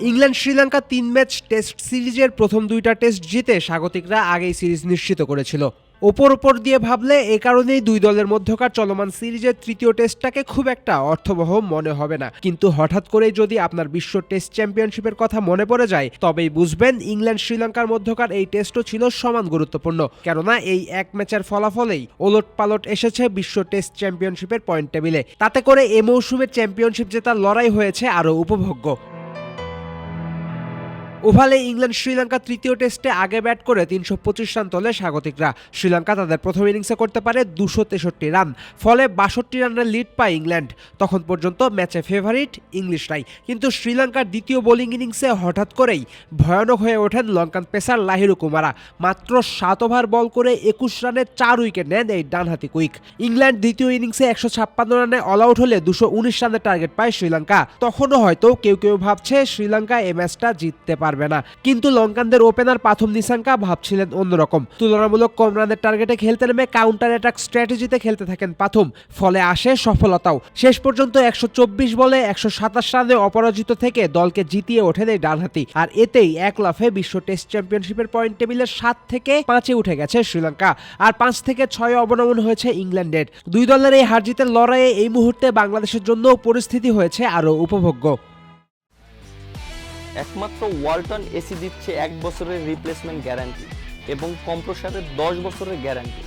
England Sri Lanka ৩ match test সিরিজের প্রথম ২টা টেস্ট জিতে স্বাগতিকরা আগেই সিরিজ নিশ্চিত করেছিল। ওপর দিয়ে ভাবলে এ কারণেই দুই দলের মধ্যকার চলমান সিরিজের তৃতীয় টেস্টটাকে খুব একটা অর্থবহ মনে হবে না। কিন্তু হঠাৎ করেই যদি আপনার বিশ্ব টেস্ট চ্যাম্পিয়নশিপের কথা মনে পড়ে যায়, তবেই বুঝবেন ইংল্যান্ড শ্রীলঙ্কার মধ্যকার এই টেস্টও ছিল সমান গুরুত্বপূর্ণ। কেননা এই এক ম্যাচের ফলাফলেই ওলটপালট এসেছে বিশ্ব টেস্ট চ্যাম্পিয়নশিপের পয়েন্ট টেবিলে। তাতে করে এ মৌসুমের চ্যাম্পিয়নশিপ জেতার লড়াই হয়েছে আরও উপভোগ্য। ওভালে ইংল্যান্ড শ্রীলঙ্কা তৃতীয় টেস্টে আগে ব্যাট করে ৩২৫ রান তোলে স্বাগতিকরা। শ্রীলঙ্কা তাদের প্রথম ইনিংসে করতে পারে ২৬৩ রান, ফলে ৬২ রানের লিড পায় ইংল্যান্ড। তখন পর্যন্ত ম্যাচে ফেভারিট ইংলিশরাই। কিন্তু শ্রীলঙ্কার দ্বিতীয় বোলিং ইনিংসে হঠাৎ করেই ভয়ানক হয়ে ওঠেন লঙ্কান পেসার লাহিরু কুমারা। মাত্র ৭ ওভার বল করে ২১ রানে ৪ উইকেট নেন এই ডানহাতি কুইক। ইংল্যান্ড দ্বিতীয় ইনিংসে ১৫৬ রানে অল আউট হলে ২১৯ রানের টার্গেট পায় শ্রীলঙ্কা। তখনও হয়তো কেউ ভাবছে শ্রীলঙ্কা এই ম্যাচটা জিততে পারবে না, কিন্তু লঙ্কানদের ওপেনার পাথুম নিসাঙ্কা ভাবছিলেন অন্যরকম। তুলনামূলক কম রানের টার্গেটে খেলতে নেমে কাউন্টার অ্যাটাক স্ট্র্যাটেজিতে খেলতে থাকেন পাথুম, ফলে আসে সফলতাও। শেষ পর্যন্ত ১২৪ বলে ১২৭ রানে অপরাজিত থেকে দলকে জিতিয়ে ওঠেন এই ডানহাতি। আর এতেই এক লাফে বিশ্ব টেস্ট চ্যাম্পিয়নশিপের পয়েন্ট টেবিলের ৭ থেকে ৫-এ উঠে গেছে শ্রীলঙ্কা, আর ৫ থেকে ৬ অবনমন হয়েছে ইংল্যান্ডের। দুই দলের এই হার জিতের লড়াইয়ে এই মুহূর্তে বাংলাদেশের জন্য পরিস্থিতি হয়েছে আরও উপভোগ্য। একমাত্র ওয়ালটন এসি দিচ্ছে ১ বছরের রিপ্লেসমেন্ট গ্যারান্টি এবং কম্প্রেসারের ১০ বছরের গ্যারান্টি।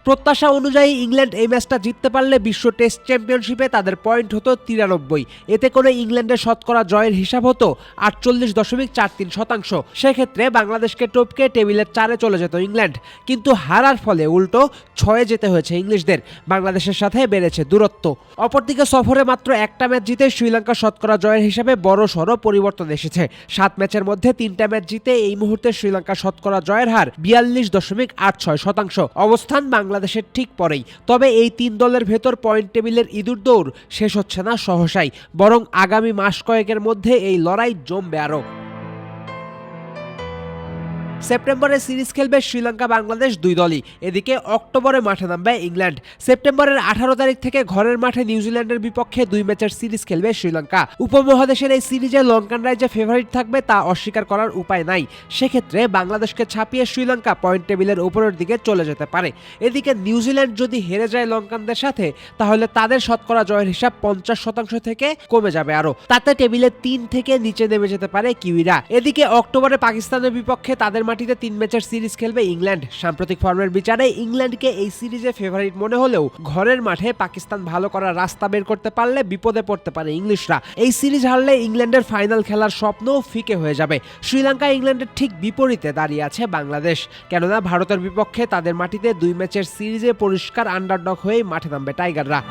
প্রত্যাশা অনুযায়ী ইংল্যান্ড এই ম্যাচটা জিততে পারলে বিশ্ব টেস্ট চ্যাম্পিয়নশিপে তাদের পয়েন্ট হতো ৯৩। এতে করে ইংল্যান্ডের শতকরা জয়ের হিসাব হতো ৪৮.৪৩%। সেক্ষেত্রে বাংলাদেশকে টপকে টেবিলের ৪-এ চলে যেত ইংল্যান্ড। কিন্তু হারার ফলে উল্টো ৬-এ যেতে হয়েছে ইংলিশদের। বাংলাদেশের সাথে বেড়েছে দূরত্ব। অপরদিকে সফরে মাত্র একটা ম্যাচ জিতে শ্রীলঙ্কার শতকরা জয়ের হিসাবে বড়সড় পরিবর্তন এসেছে। ৭ ম্যাচের মধ্যে ৩টা ম্যাচ জিতে এই মুহূর্তে শ্রীলঙ্কার শতকরা জয়ের হার ৪২.৮৬%। অবস্থান বাংলাদেশের ঠিক পরেই। তবে এই ৩ দলের ভেতর পয়েন্ট টেবিলের ইঁদুর দৌড় শেষ হচ্ছে না সহসাই, বরং আগামী মাস কয়েকের মধ্যে এই লড়াই জমবে আরও। সেপ্টেম্বরে সিরিজ খেলবে শ্রীলঙ্কা বাংলাদেশ দুই দলই। এদিকে অক্টোবরে মাঠে নামবে ইংল্যান্ড। সেপ্টেম্বরের ১৮ তারিখ থেকে ঘরের মাঠে নিউজিল্যান্ডের বিপক্ষে ২ ম্যাচের সিরিজ খেলবে শ্রীলঙ্কা। উপমহাদেশের এই সিরিজে লঙ্কানরাই যে ফেভারিট থাকবে তা অস্বীকার করার উপায় নাই। সেক্ষেত্রে বাংলাদেশকে ছাপিয়ে শ্রীলঙ্কা পয়েন্ট টেবিলের উপরের দিকে চলে যেতে পারে। এদিকে নিউজিল্যান্ড যদি হেরে যায় লঙ্কানদের সাথে, তাহলে তাদের শতকরা জয়ের হিসাব ৫০% থেকে কমে যাবে আরও। তাতে টেবিলে ৩ থেকে নিচে নেমে যেতে পারে কিউইরা। এদিকে অক্টোবরে পাকিস্তানের বিপক্ষে তাদের মাটিতে ৩ ম্যাচের সিরিজ খেলবে ইংল্যান্ড। সাম্প্রতিক ফর্মের বিচারে ইংল্যান্ডকে এই সিরিজে ফেভারিট মনে হলেও ঘরের মাঠে পাকিস্তান ভালো করার রাস্তা বের করতে পারলে বিপদে পড়তে পারে ইংলিশরা। এই সিরিজ হারলে ইংল্যান্ডের ফাইনাল খেলার স্বপ্ন ফিকে হয়ে যাবে। শ্রীলঙ্কা ইংল্যান্ডের ঠিক বিপরীতে দাঁড়িয়ে আছে বাংলাদেশ। কেননা ভারতের বিপক্ষে তাদের মাটিতে ২ ম্যাচের সিরিজে পরিষ্কার আন্ডারডগ হয়ে মাঠে নামবে টাইগাররা।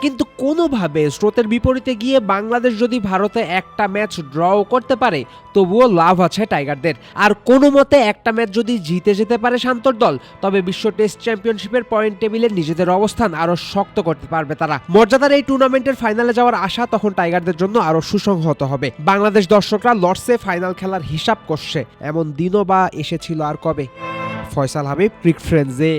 কিন্তু কোনোভাবে স্রোতের বিপরীতে গিয়ে বাংলাদেশ যদি ভারতে একটা ম্যাচ ড্রও করতে পারে, তবুও লাভ আছে টাইগারদের। আর কোনো মতে একটা ম্যাচ যদি জিতে যেতে পারে শান্তর দল, তবে বিশ্ব টেস্ট চ্যাম্পিয়নশিপের পয়েন্ট টেবিলে নিজেদের অবস্থান আরও শক্ত করতে পারবে তারা। মর্যাদার এই টুর্নামেন্টের ফাইনালে যাওয়ার আশা তখন টাইগারদের জন্য আরও সুসংহত হবে। বাংলাদেশ দর্শকরা লর্ডসে ফাইনাল খেলার হিসাব করছে, এমন দিনও বা এসেছিল আর কবে। ফয়সাল হাবিব, ক্রিক ফ্রেন্ডসে।